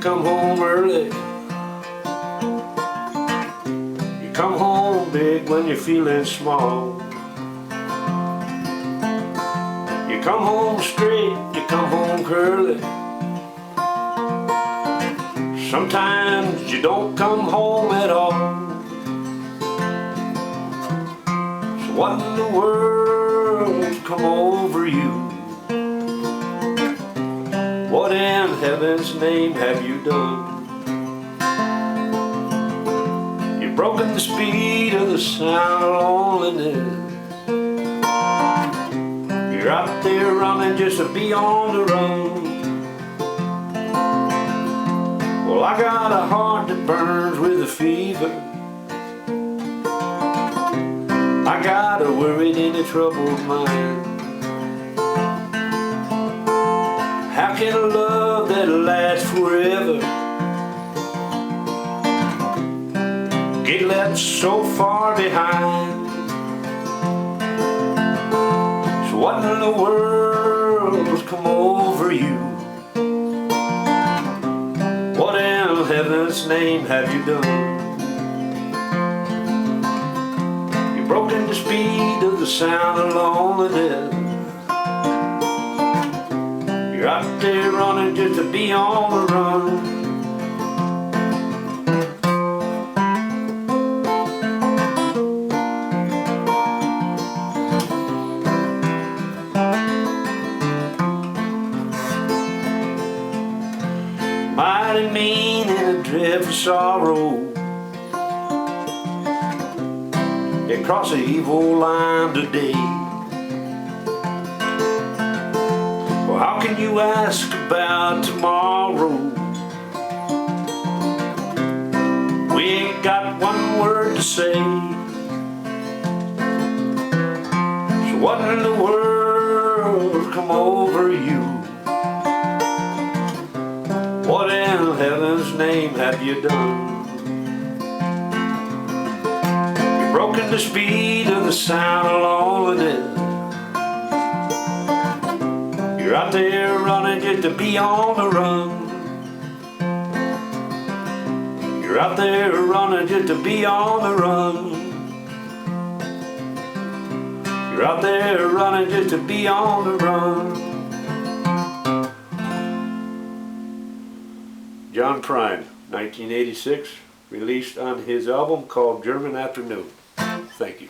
come home early. You come home big when you're feeling small. You come home straight, you come home curly. Sometimes you don't come home at all. So what in the world's come over you? What in heaven's name have you done? You've broken the speed of the sound of loneliness. You're out there running just to be on the run. Well, I got a heart that burns with a fever. I got a worried and a troubled mind. How can a love that lasts forever get left so far behind? So what in the world's come over you? What in heaven's name have you done? You've broken the speed of the sound of loneliness. You're out there running just to be on the run. Mighty mean in a dreadful sorrow. You cross the evil line today. Well, how can you ask about tomorrow? We ain't got one word to say. So what in the world's come over you? What in heaven's name have you done? You've broken the speed of the sound of loneliness. You're out there running just to be on the run. You're out there running just to be on the run. You're out there running just to be on the run. John Prine, 1986, released on his album called German Afternoon. Thank you.